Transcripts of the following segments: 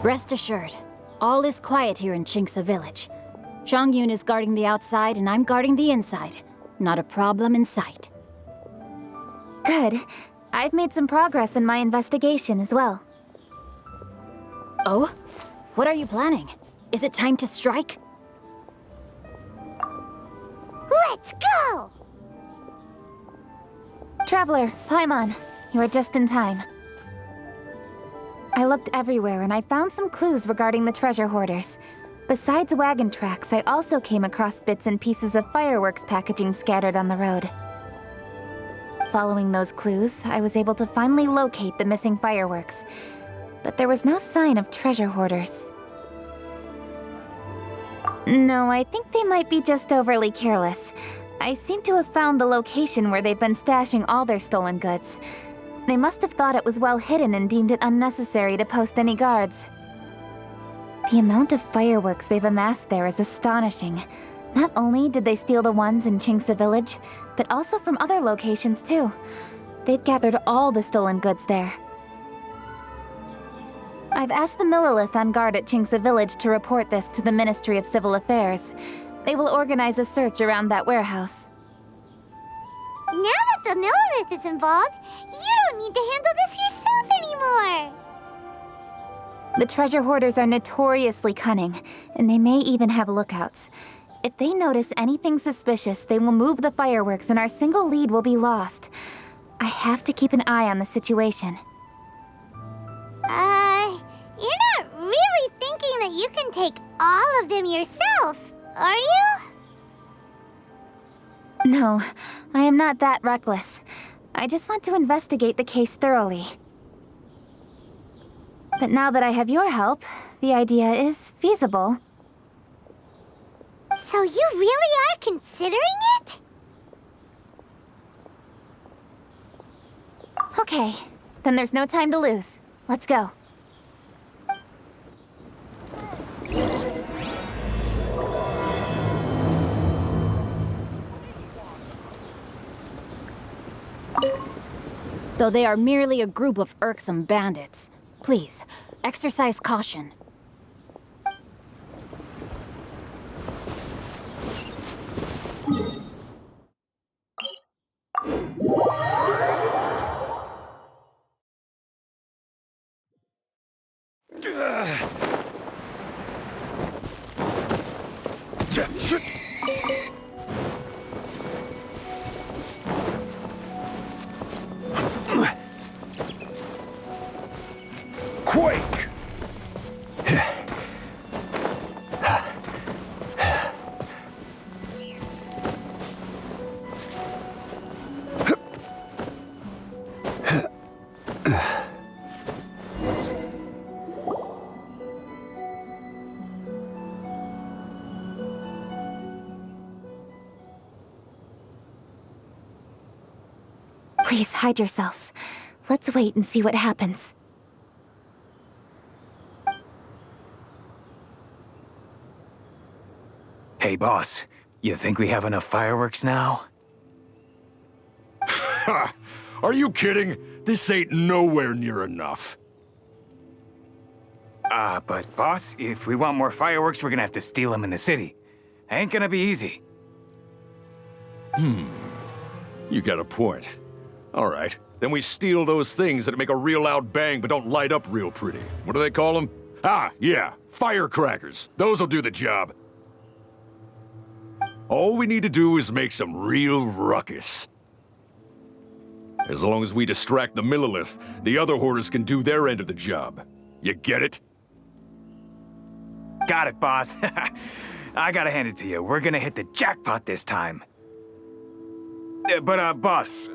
Rest assured, all is quiet here in Xingqiu village. Zhangyun is guarding the outside and I'm guarding the inside. Not a problem in sight. Good. I've made some progress in my investigation as well. Oh? What are you planning? Is it time to strike? Let's go! Traveler, Paimon, you are just in time. I looked everywhere and I found some clues regarding the treasure hoarders. Besides wagon tracks, I also came across bits and pieces of fireworks packaging scattered on the road. Following those clues, I was able to finally locate the missing fireworks. But there was no sign of treasure hoarders. No, I think they might be just overly careless. I seem to have found the location where they've been stashing all their stolen goods. They must have thought it was well hidden and deemed it unnecessary to post any guards. The amount of fireworks they've amassed there is astonishing. Not only did they steal the ones in Xingqiu village, but also from other locations too. They've gathered all the stolen goods there. I've asked the Millilith on guard at Xingqiu village to report this to the Ministry of Civil Affairs. They will organize a search around that warehouse. Now that the Millilith is involved, you don't need to handle this yourself anymore! The treasure hoarders are notoriously cunning, and they may even have lookouts. If they notice anything suspicious, they will move the fireworks and our single lead will be lost. I have to keep an eye on the situation. You're not really thinking that you can take all of them yourself, are you? No, I am not that reckless. I just want to investigate the case thoroughly. But now that I have your help, the idea is feasible. So you really are considering it? Okay, then there's no time to lose. Let's go. Though they are merely a group of irksome bandits, please, exercise caution. Quake! Please hide yourselves. Let's wait and see what happens. Hey, boss. You think we have enough fireworks now? Ha! Are you kidding? This ain't nowhere near enough. But boss, if we want more fireworks, we're gonna have to steal them in the city. Ain't gonna be easy. You got a point. All right, then we steal those things that make a real loud bang but don't light up real pretty. What do they call them? Ah, yeah, firecrackers. Those'll do the job. All we need to do is make some real ruckus. As long as we distract the Millilith, the other hoarders can do their end of the job. You get it? Got it, boss. I gotta hand it to you. We're gonna hit the jackpot this time. But, boss,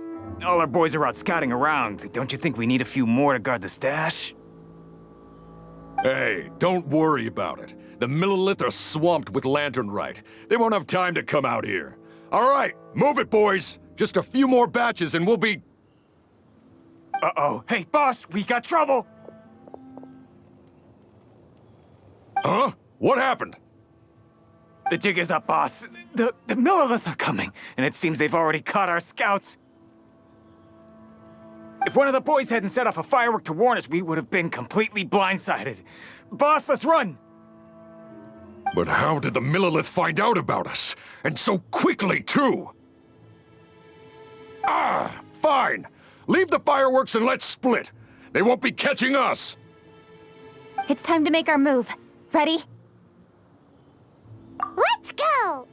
all our boys are out scouting around. Don't you think we need a few more to guard the stash? Hey, don't worry about it. The Millilith are swamped with lantern Rite. They won't have time to come out here. All right, move it, boys. Just a few more batches and we'll be... Uh-oh. Hey, boss, we got trouble! Huh? What happened? The jig is up, boss. The Millilith are coming, and it seems they've already caught our scouts. If one of the boys hadn't set off a firework to warn us, we would have been completely blindsided. Boss, let's run! But how did the Millilith find out about us? And so quickly, too? Ah, fine. Leave the fireworks and let's split. They won't be catching us. It's time to make our move. Ready? Let's go!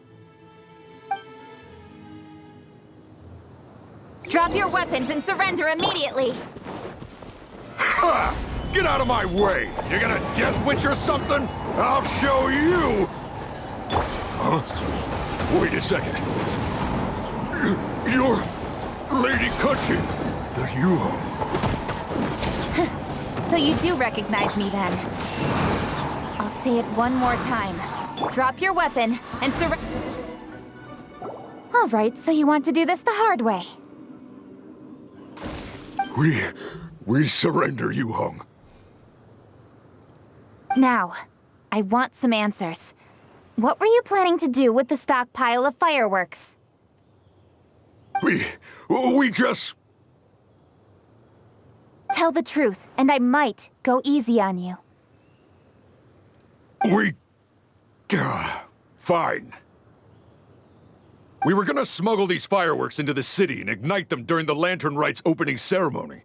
Drop your weapons and surrender immediately! Ha! Get out of my way! You gonna death witch or something? I'll show you! Huh? Wait a second. You're Lady Keqing, the Yuho. So you do recognize me then. I'll say it one more time. Drop your weapon and surrender. All right, so you want to do this the hard way. We surrender, Yuhong. Now, I want some answers. What were you planning to do with the stockpile of fireworks? We just... Tell the truth, and I might go easy on you. Fine. We were gonna smuggle these fireworks into the city and ignite them during the Lantern Rite's opening ceremony.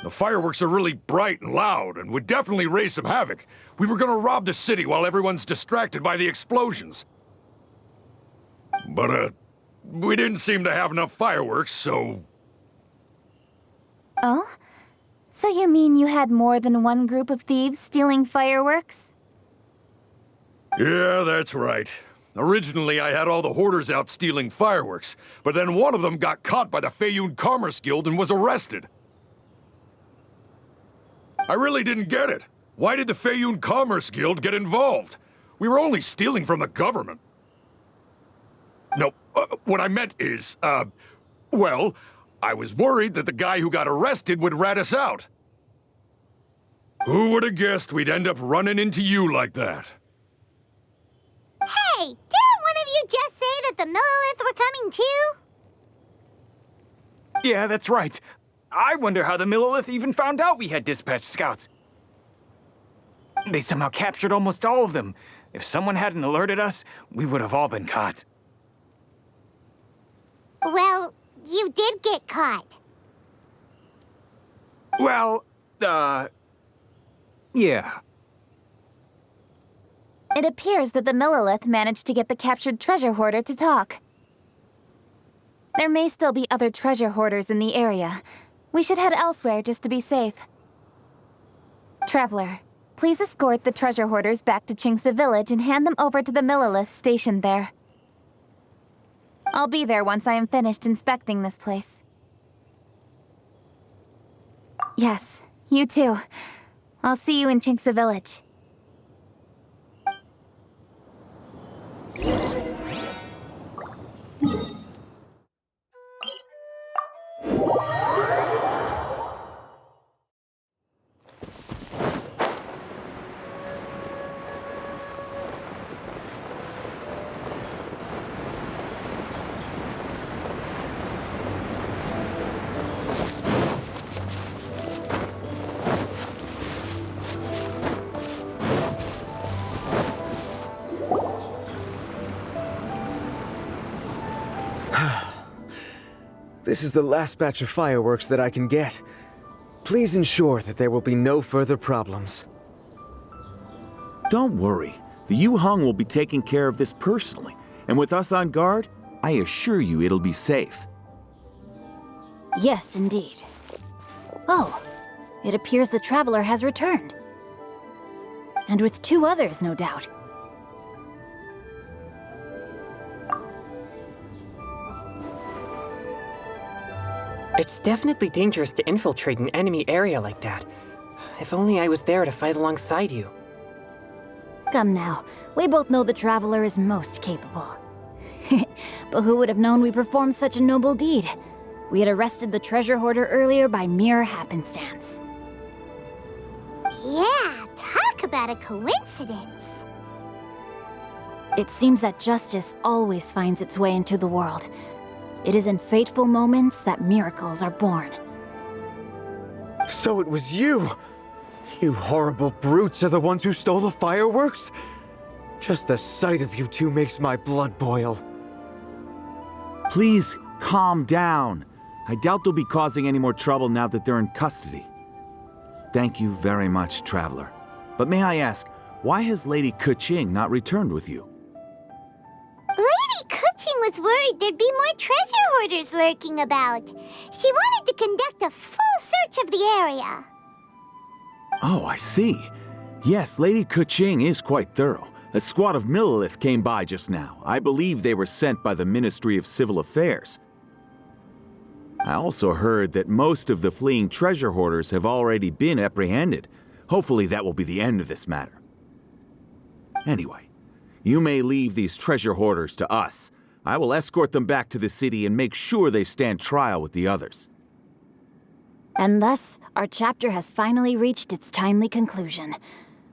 The fireworks are really bright and loud and would definitely raise some havoc. We were gonna rob the city while everyone's distracted by the explosions. But, we didn't seem to have enough fireworks, so... Oh? So you mean you had more than one group of thieves stealing fireworks? Yeah, that's right. Originally, I had all the hoarders out stealing fireworks, but then one of them got caught by the Feiyun Commerce Guild and was arrested. I really didn't get it. Why did the Feiyun Commerce Guild get involved? We were only stealing from the government. No, what I meant is, well, I was worried that the guy who got arrested would rat us out. Who would have guessed we'd end up running into you like that? Hey, didn't one of you just say that the Millilith were coming too? Yeah, that's right. I wonder how the Millilith even found out we had dispatched scouts. They somehow captured almost all of them. If someone hadn't alerted us, we would have all been caught. Well, you did get caught. Well, yeah. It appears that the Millilith managed to get the captured treasure hoarder to talk. There may still be other treasure hoarders in the area. We should head elsewhere just to be safe. Traveler, please escort the treasure hoarders back to Xingqiu village and hand them over to the Millilith stationed there. I'll be there once I am finished inspecting this place. Yes, you too. I'll see you in Xingqiu village. This is the last batch of fireworks that I can get. Please ensure that there will be no further problems. Don't worry. The Yuhong will be taking care of this personally. And with us on guard, I assure you it'll be safe. Yes, indeed. Oh, it appears the traveler has returned. And with 2 others, no doubt. It's definitely dangerous to infiltrate an enemy area like that. If only I was there to fight alongside you. Come now, we both know the traveler is most capable. but who would have known we performed such a noble deed? We had arrested the treasure hoarder earlier by mere happenstance. Yeah, talk about a coincidence. It seems that justice always finds its way into the world. It is in fateful moments that miracles are born. So it was you! You horrible brutes are the ones who stole the fireworks? Just the sight of you two makes my blood boil. Please calm down. I doubt they'll be causing any more trouble now that they're in custody. Thank you very much, Traveler. But may I ask, why has Lady Keqing not returned with you? Lady Keqing was worried there'd be more treasure hoarders lurking about. She wanted to conduct a full search of the area. Oh, I see. Yes, Lady Keqing is quite thorough. A squad of Millelith came by just now. I believe they were sent by the Ministry of Civil Affairs. I also heard that most of the fleeing treasure hoarders have already been apprehended. Hopefully that will be the end of this matter. Anyway, you may leave these treasure hoarders to us. I will escort them back to the city and make sure they stand trial with the others. And thus, our chapter has finally reached its timely conclusion.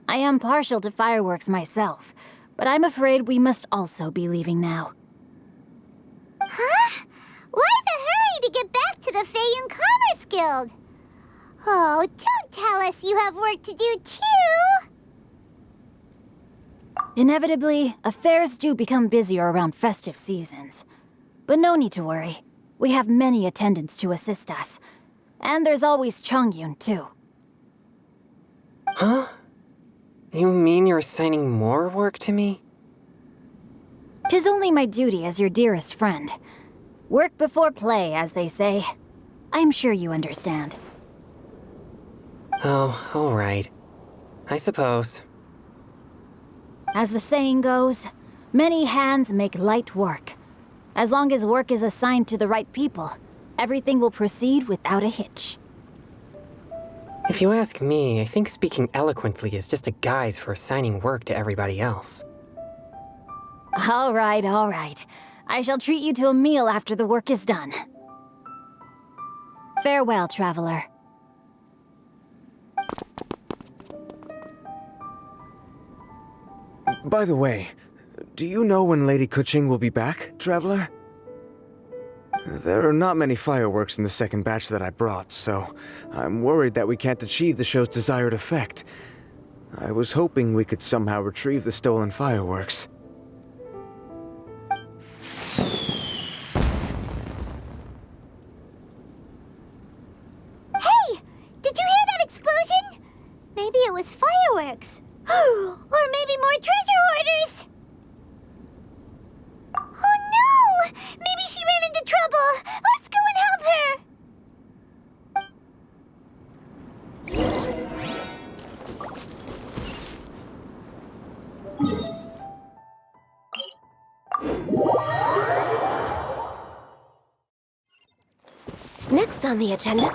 I am partial to fireworks myself, but I'm afraid we must also be leaving now. Huh? Why the hurry to get back to the Feiyun Commerce Guild? Oh, don't tell us you have work to do too! Inevitably, affairs do become busier around festive seasons. But no need to worry. We have many attendants to assist us. And there's always Chongyun, too. Huh? You mean you're assigning more work to me? 'Tis only my duty as your dearest friend. Work before play, as they say. I'm sure you understand. Oh, all right. I suppose. As the saying goes, many hands make light work. As long as work is assigned to the right people, everything will proceed without a hitch. If you ask me, I think speaking eloquently is just a guise for assigning work to everybody else. All right, all right. I shall treat you to a meal after the work is done. Farewell, traveler. By the way, do you know when Lady Keqing will be back, Traveler? There are not many fireworks in the second batch that I brought, so I'm worried that we can't achieve the show's desired effect. I was hoping we could somehow retrieve the stolen fireworks. Hey! Did you hear that explosion? Maybe it was fireworks. Or maybe more treasure hoarders! Oh no! Maybe she ran into trouble! Let's go and help her! Next on the agenda...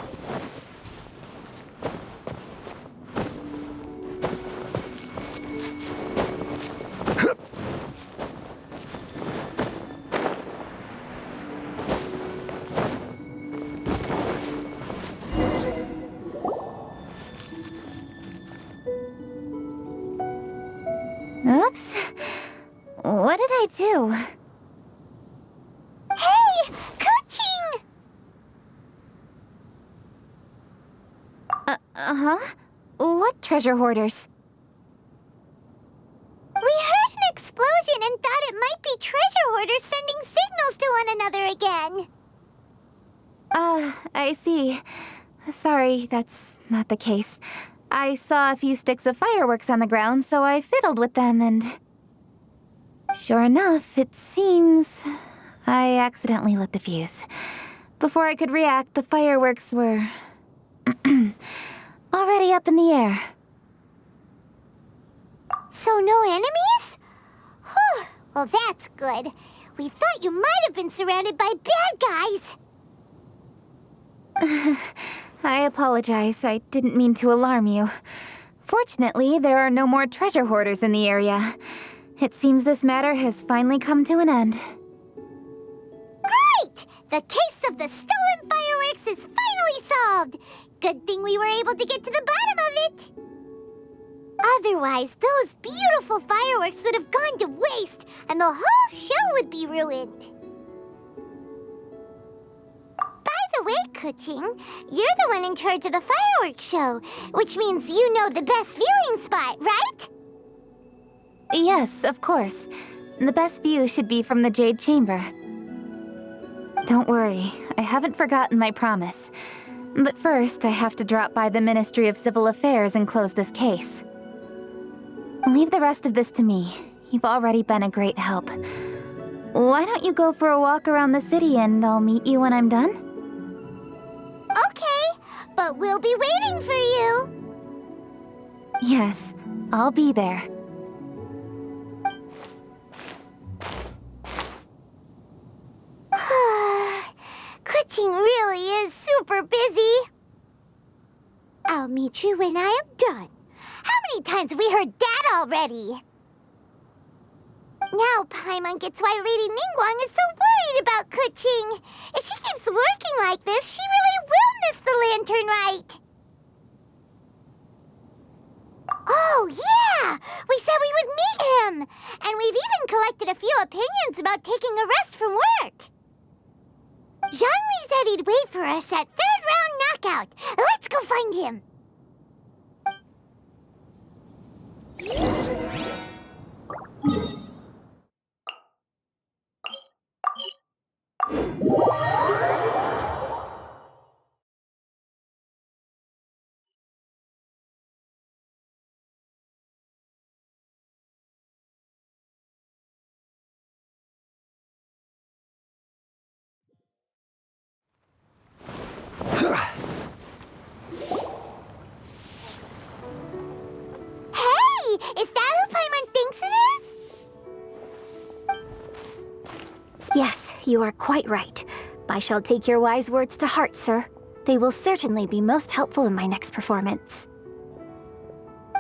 Oops. What did I do? Hey! Keqing! Uh-huh? What treasure hoarders? We heard an explosion and thought it might be treasure hoarders sending signals to one another again. I see. Sorry, that's not the case. I saw a few sticks of fireworks on the ground, so I fiddled with them and... Sure enough, it seems... I accidentally lit the fuse. Before I could react, the fireworks were... already up in the air. So no enemies? Whew, well that's good. We thought you might have been surrounded by bad guys. I apologize. I didn't mean to alarm you. Fortunately, there are no more treasure hoarders in the area. It seems this matter has finally come to an end. Right! The case of the stolen fireworks is finally solved! Good thing we were able to get to the bottom of it! Otherwise, those beautiful fireworks would have gone to waste, and the whole show would be ruined. By the way, Keqing, you're the one in charge of the fireworks show, which means you know the best viewing spot, right? Yes, of course. The best view should be from the Jade Chamber. Don't worry, I haven't forgotten my promise. But first, I have to drop by the Ministry of Civil Affairs and close this case. Leave the rest of this to me. You've already been a great help. Why don't you go for a walk around the city and I'll meet you when I'm done? Okay, but we'll be waiting for you. Yes, I'll be there. Keqing really is super busy. I'll meet you when I am done. How many times have we heard that already? Now Paimon gets why Lady Ningguang is so worried about Keqing. If she keeps working like this, she really will miss the Lantern Rite. Oh, yeah! We said we would meet him! And we've even collected a few opinions about taking a rest from work. Zhongli said he'd wait for us at third round knockout. Let's go find him. Is that who Paimon thinks it is? Yes, you are quite right. I shall take your wise words to heart, sir. They will certainly be most helpful in my next performance.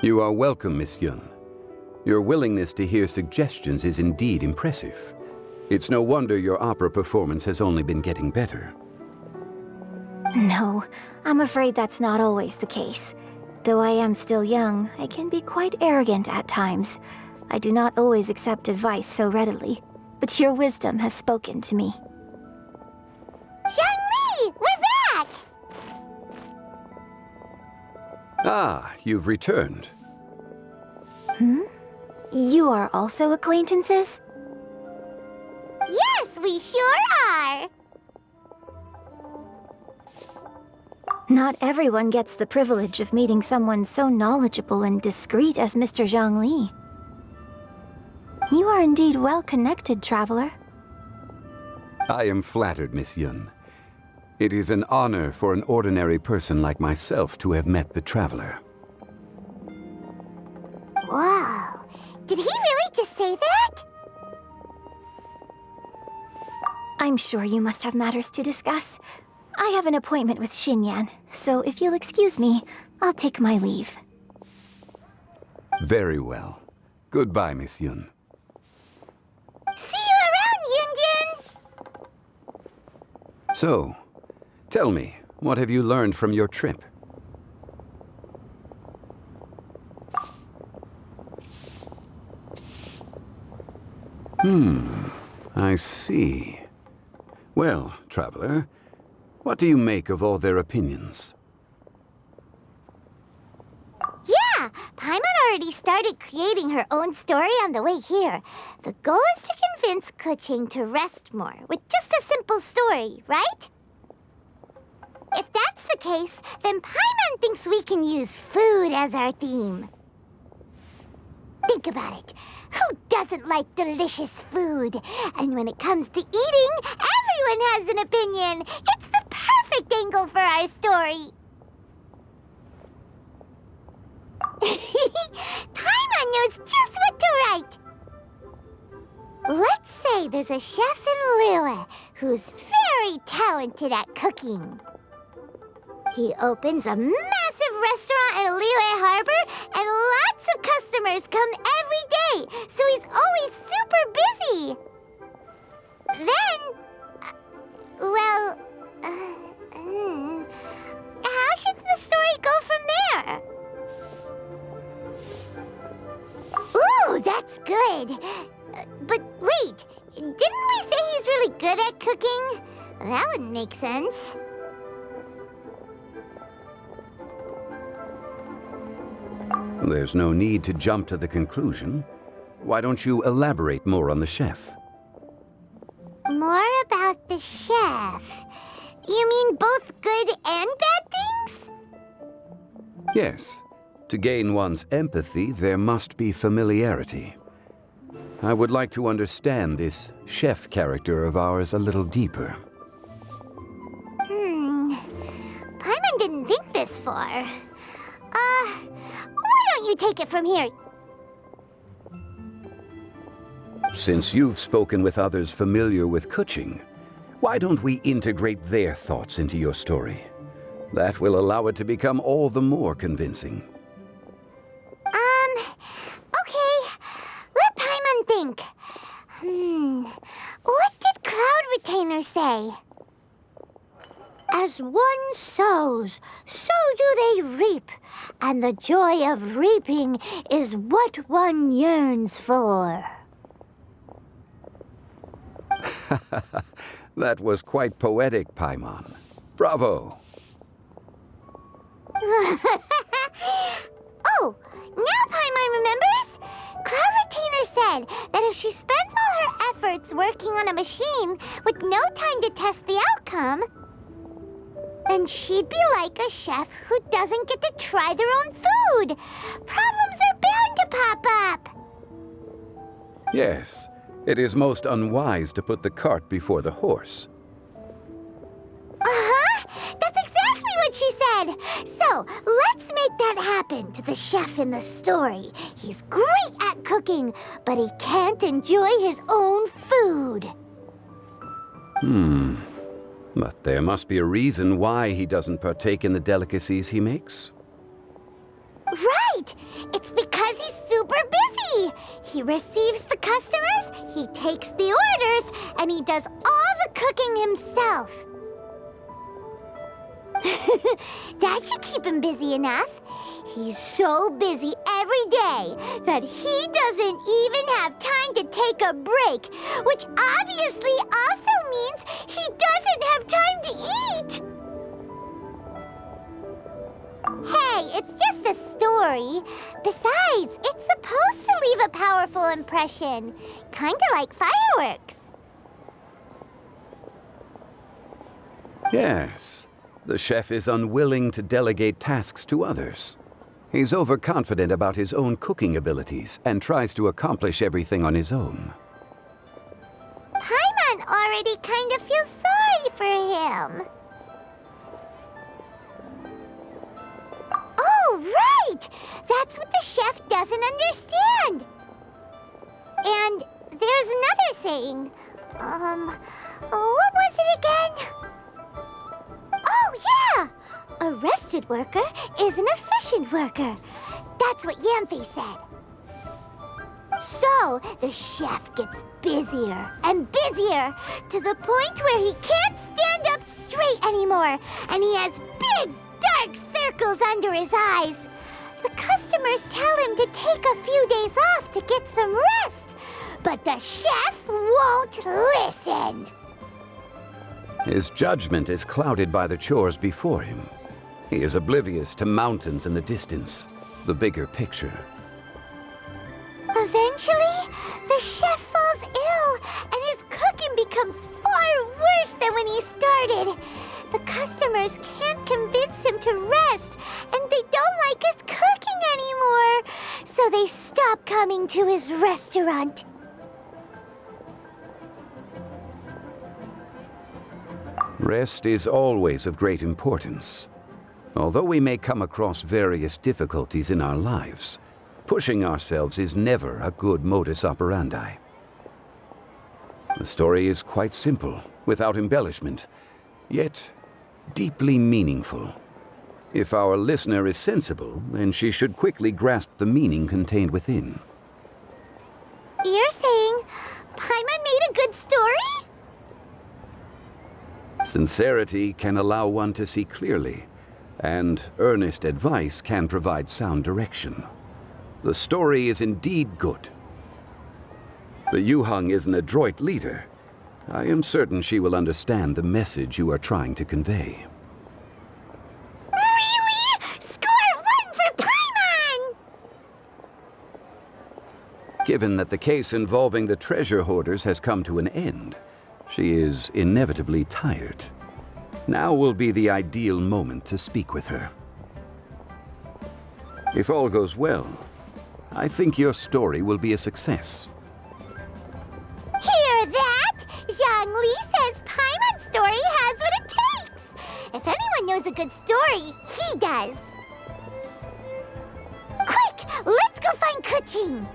You are welcome, Miss Yun. Your willingness to hear suggestions is indeed impressive. It's no wonder your opera performance has only been getting better. No, I'm afraid that's not always the case. Though I am still young, I can be quite arrogant at times. I do not always accept advice so readily, but your wisdom has spoken to me. Zhongli, we're back! Ah, you've returned. You are also acquaintances? Yes, we sure are! Not everyone gets the privilege of meeting someone so knowledgeable and discreet as Mr. Zhongli. You are indeed well-connected, traveler. I am flattered, Miss Yun. It is an honor for an ordinary person like myself to have met the traveler. Wow. Did he really just say that? I'm sure you must have matters to discuss. I have an appointment with Xinyan, so if you'll excuse me, I'll take my leave. Very well. Goodbye, Miss Yun. See you around, Yunjin! So, tell me, what have you learned from your trip? I see. Well, traveler, what do you make of all their opinions? Yeah, Paimon already started creating her own story on the way here. The goal is to convince Keqing to rest more with just a simple story, right? If that's the case, then Paimon thinks we can use food as our theme. Think about it. Who doesn't like delicious food? And when it comes to eating, everyone has an opinion. It's the perfect angle for our story. Paimon knows just what to write. Let's say there's a chef in Liyue who's very talented at cooking. He opens a massive restaurant in Liyue Harbor, and lots of customers come every day, so he's always super busy. Well, how should the story go from there? Ooh, that's good. But wait, didn't we say he's really good at cooking? That wouldn't make sense. There's no need to jump to the conclusion. Why don't you elaborate more on the chef? More about the chef. You mean both good and bad things? Yes. To gain one's empathy, there must be familiarity. I would like to understand this chef character of ours a little deeper. Paimon didn't think this far. Why don't you take it from here? Since you've spoken with others familiar with Keqing, why don't we integrate their thoughts into your story? That will allow it to become all the more convincing. Okay. Let Paimon think. What did Cloud Retainer say? As one sows, so do they reap, and the joy of reaping is what one yearns for. That was quite poetic, Paimon. Bravo! Oh, now Paimon remembers? Cloud Retainer said that if she spends all her efforts working on a machine with no time to test the outcome, then she'd be like a chef who doesn't get to try their own food. Problems are bound to pop up. Yes, it is most unwise to put the cart before the horse. That's exactly what she said. So, let's make that happen to the chef in the story. He's great at cooking, but he can't enjoy his own food. But there must be a reason why he doesn't partake in the delicacies he makes. Right! It's because he's super busy. He receives the customers, he takes the orders, and he does all the cooking himself. That should keep him busy enough. He's so busy every day that he doesn't even have time to take a break, which obviously also means he doesn't have time to eat. Hey, it's just a story. Besides, it's supposed to leave a powerful impression. Kinda like fireworks. Yes. The chef is unwilling to delegate tasks to others. He's overconfident about his own cooking abilities and tries to accomplish everything on his own. Paimon already kind of feels sorry for him. Oh, right! That's what the chef doesn't understand. And there's another saying. What was it again? Oh, yeah! A rested worker is an efficient worker. That's what Yanfei said. So, the chef gets busier and busier to the point where he can't stand up straight anymore, and he has big, dark circles under his eyes. The customers tell him to take a few days off to get some rest, but the chef won't listen. His judgment is clouded by the chores before him. He is oblivious to mountains in the distance, the bigger picture. Eventually, the chef falls ill, and his cooking becomes far worse than when he started. The customers can't convince him to rest, and they don't like his cooking anymore, so they stop coming to his restaurant. Rest is always of great importance. Although we may come across various difficulties in our lives, pushing ourselves is never a good modus operandi. The story is quite simple, without embellishment, yet deeply meaningful. If our listener is sensible, then she should quickly grasp the meaning contained within. You're saying Paimon made a good story? Sincerity can allow one to see clearly, and earnest advice can provide sound direction. The story is indeed good. The Yuheng is an adroit leader. I am certain she will understand the message you are trying to convey. Really? Score 1 for Paimon! Given that the case involving the treasure hoarders has come to an end, she is inevitably tired. Now will be the ideal moment to speak with her. If all goes well, I think your story will be a success. Hear that? Zhang Li says Paimon's story has what it takes. If anyone knows a good story, he does. Quick, let's go find Keqing.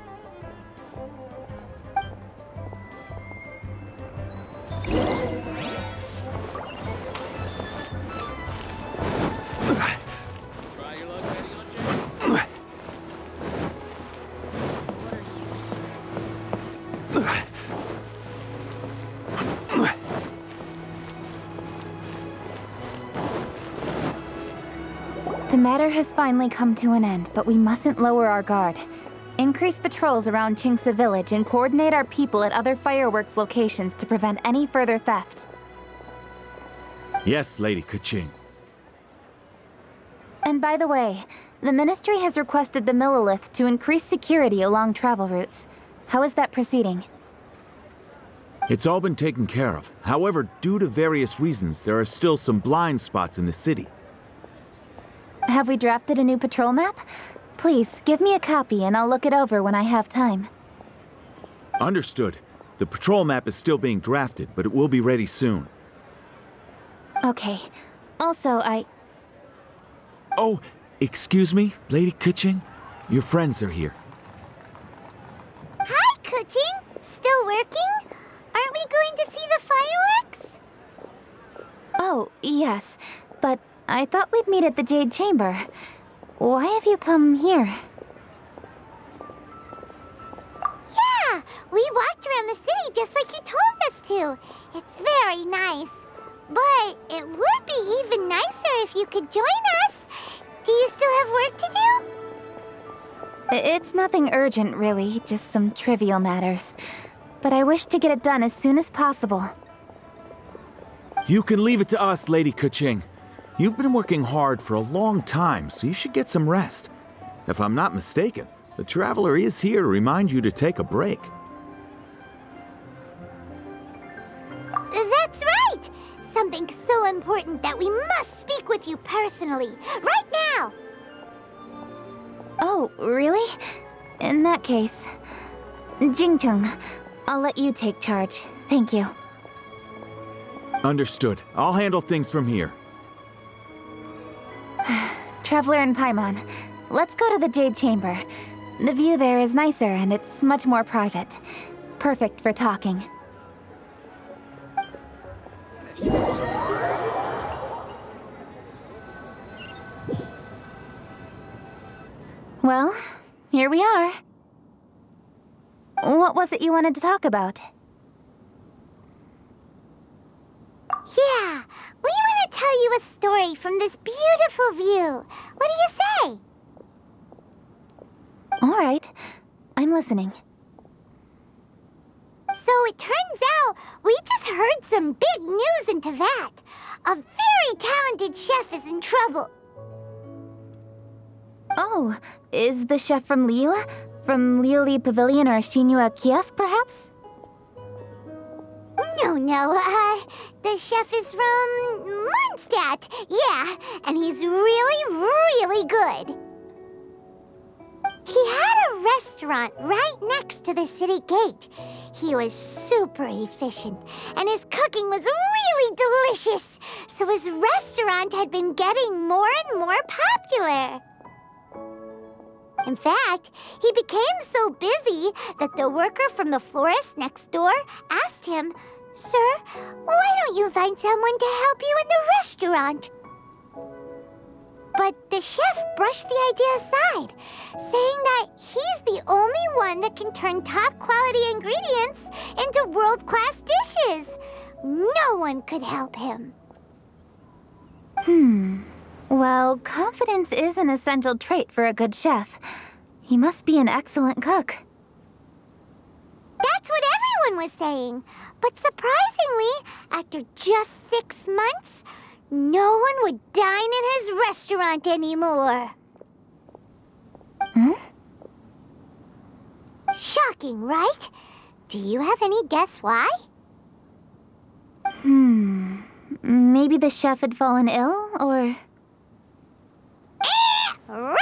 The matter has finally come to an end, but we mustn't lower our guard. Increase patrols around Qingci village and coordinate our people at other fireworks locations to prevent any further theft. Yes, Lady Keqing. And by the way, the Ministry has requested the Millelith to increase security along travel routes. How is that proceeding? It's all been taken care of. However, due to various reasons, there are still some blind spots in the city. Have we drafted a new patrol map? Please, give me a copy and I'll look it over when I have time. Understood. The patrol map is still being drafted, but it will be ready soon. Okay. Also, Oh, excuse me, Lady Keqing? Your friends are here. Hi, Keqing. Still working? Aren't we going to see the fireworks? Oh, yes. But I thought we'd meet at the Jade Chamber. Why have you come here? Yeah, we walked around the city just like you told us to. It's very nice. But it would be even nicer if you could join us. Do you still have work to do? It's nothing urgent, really. Just some trivial matters. But I wish to get it done as soon as possible. You can leave it to us, Lady Keqing. You've been working hard for a long time, so you should get some rest. If I'm not mistaken, the Traveler is here to remind you to take a break. That's right! Something so important that we must speak with you personally, right now! Oh, really? In that case... Xingqiu, I'll let you take charge. Thank you. Understood. I'll handle things from here. Traveler and Paimon, let's go to the Jade Chamber. The view there is nicer and it's much more private. Perfect for talking. Well, here we are. What was it you wanted to talk about? Yeah, we want to tell you a story from this beautiful view. What do you say? All right, I'm listening. So it turns out we just heard some big news in Teyvat. A very talented chef is in trouble. Oh, is the chef from Liyue? From Liuli Pavilion or Xinqiu Kiosk, perhaps? No, the chef is from Mondstadt. Yeah, and he's really, really good. He had a restaurant right next to the city gate. He was super efficient, and his cooking was really delicious. So his restaurant had been getting more and more popular. In fact, he became so busy that the worker from the florist next door asked him, "Sir, why don't you find someone to help you in the restaurant?" But the chef brushed the idea aside, saying that he's the only one that can turn top-quality ingredients into world-class dishes. No one could help him. Well, confidence is an essential trait for a good chef. He must be an excellent cook. That's what everyone was saying. But surprisingly, after just 6 months, no one would dine in his restaurant anymore. Shocking, right? Do you have any guess why? Maybe the chef had fallen ill, or... Wrong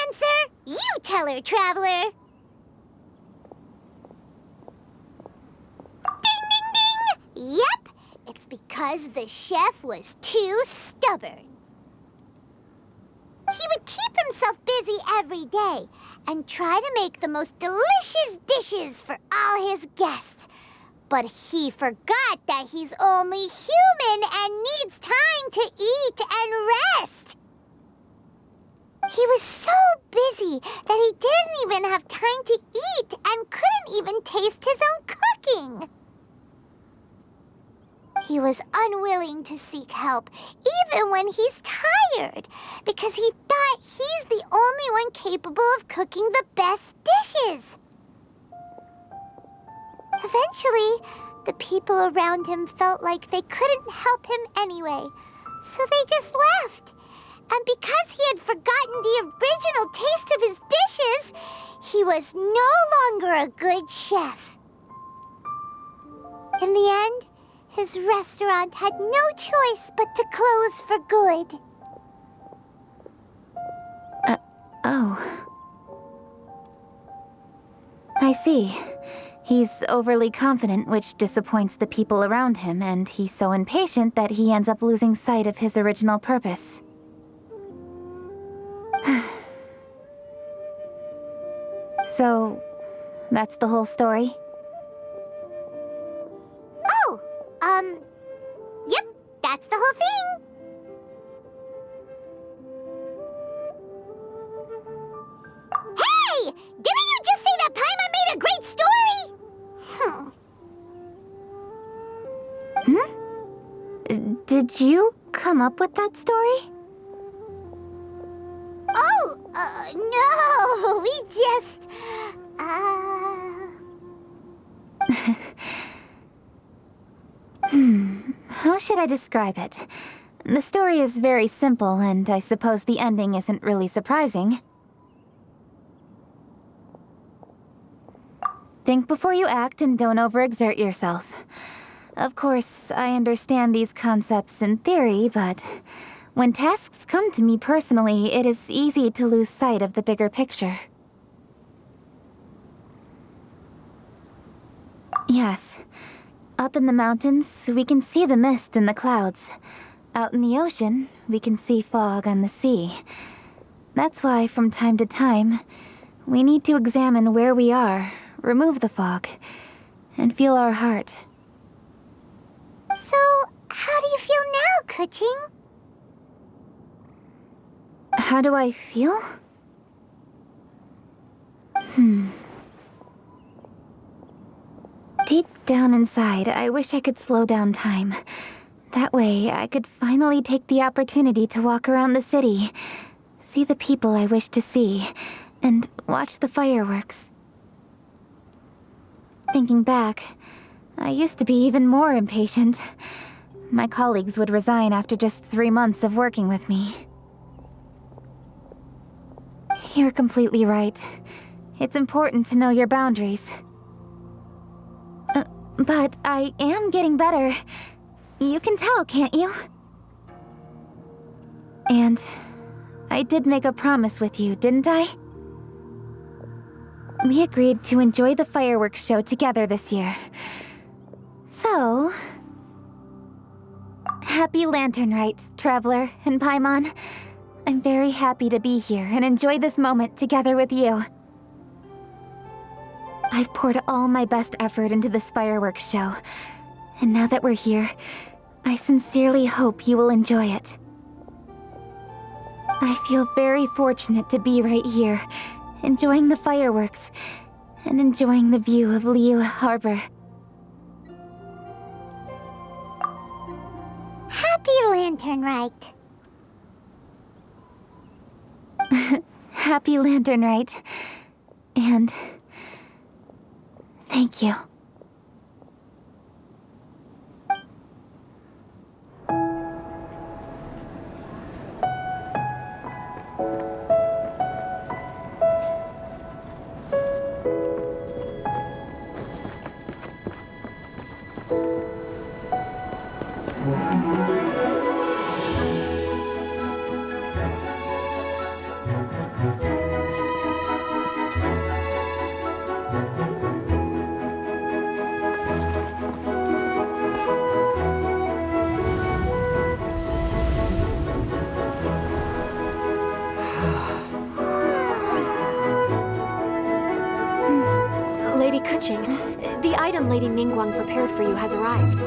answer! You tell her, Traveler! Ding, ding, ding! Yep, it's because the chef was too stubborn. He would keep himself busy every day and try to make the most delicious dishes for all his guests. But he forgot that he's only human and needs time to eat and rest. He was so busy that he didn't even have time to eat and couldn't even taste his own cooking. He was unwilling to seek help, even when he's tired, because he thought he's the only one capable of cooking the best dishes. Eventually, the people around him felt like they couldn't help him anyway, so they just left. And because he had forgotten the original taste of his dishes, he was no longer a good chef. In the end, his restaurant had no choice but to close for good. Oh. I see. He's overly confident, which disappoints the people around him, and he's so impatient that he ends up losing sight of his original purpose. So, that's the whole story? Yep, that's the whole thing. Hey! Didn't you just say that Paimon made a great story? Did you come up with that story? Oh, no, we just, How should I describe it? The story is very simple, and I suppose the ending isn't really surprising. Think before you act and don't overexert yourself. Of course, I understand these concepts in theory, but when tasks come to me personally, it is easy to lose sight of the bigger picture. Yes. Up in the mountains, we can see the mist in the clouds. Out in the ocean, we can see fog on the sea. That's why, from time to time, we need to examine where we are, remove the fog, and feel our heart. So, how do you feel now, Keqing? How do I feel? Deep down inside, I wish I could slow down time. That way, I could finally take the opportunity to walk around the city, see the people I wish to see, and watch the fireworks. Thinking back, I used to be even more impatient. My colleagues would resign after just 3 months of working with me. You're completely right. It's important to know your boundaries. But I am getting better. You can tell, can't you? And I did make a promise with you, didn't I? We agreed to enjoy the fireworks show together this year. So... Happy Lantern Rite, Traveler and Paimon. I'm very happy to be here and enjoy this moment together with you. I've poured all my best effort into this fireworks show, and now that we're here, I sincerely hope you will enjoy it. I feel very fortunate to be right here, enjoying the fireworks, and enjoying the view of Liu Harbor. Happy Lantern Rite. Happy Lantern Rite. And thank you. Lady Keqing, the item Lady Ningguang prepared for you has arrived.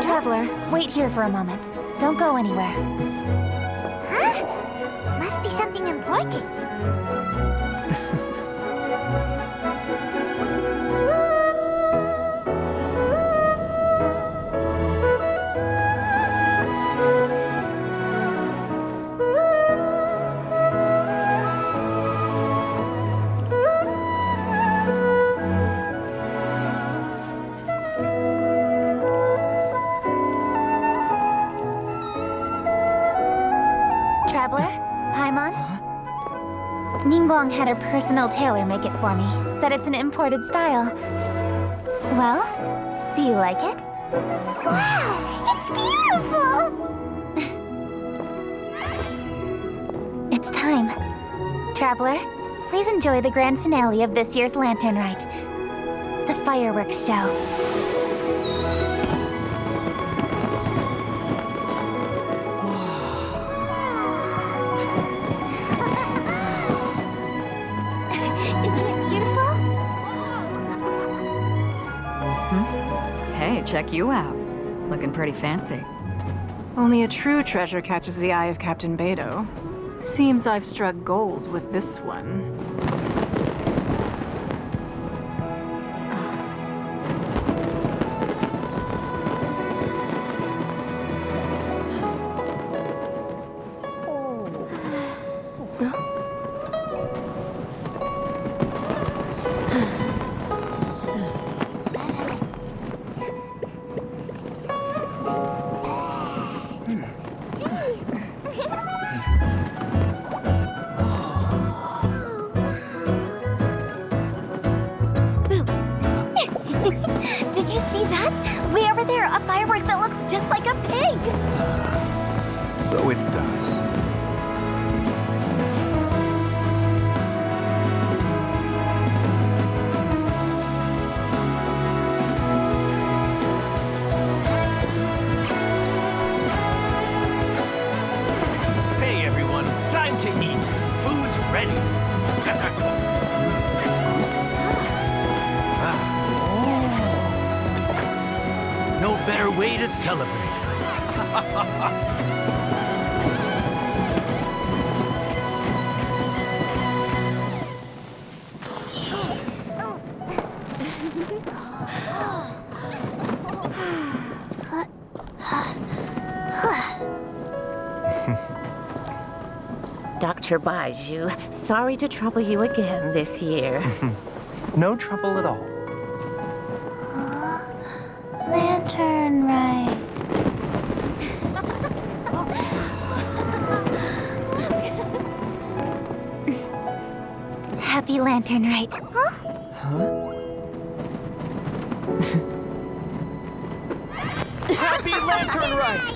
Traveler, wait here for a moment. Don't go anywhere. Huh? Must be something important. Traveler, Paimon? Ningguang had her personal tailor make it for me. Said it's an imported style. Well, do you like it? Wow, it's beautiful! It's time. Traveler, please enjoy the grand finale of this year's Lantern Rite. The fireworks show. Isn't it beautiful? Hey, check you out. Looking pretty fancy. Only a true treasure catches the eye of Captain Beidou. Seems I've struck gold with this one. Did you see that? Way over there, a firework that looks just like a pig! So it does. Hey everyone, time to eat. Food's ready. No better way to celebrate. Dr. Baiju, sorry to trouble you again this year. No trouble at all. Lantern Rite. Happy Lantern Rite. Happy Lantern Rite!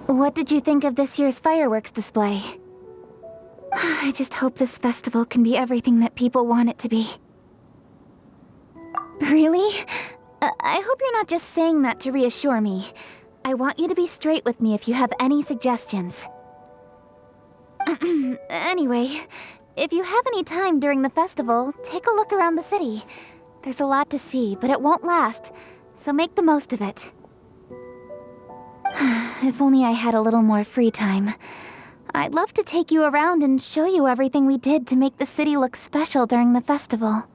What did you think of this year's fireworks display? I just hope this festival can be everything that people want it to be. Really? I hope you're not just saying that to reassure me. I want you to be straight with me if you have any suggestions. Anyway, If you have any time during the festival, take a look around the city. There's a lot to see, but it won't last, so make the most of it. If only I had a little more free time. I'd love to take you around and show you everything we did to make the city look special during the festival.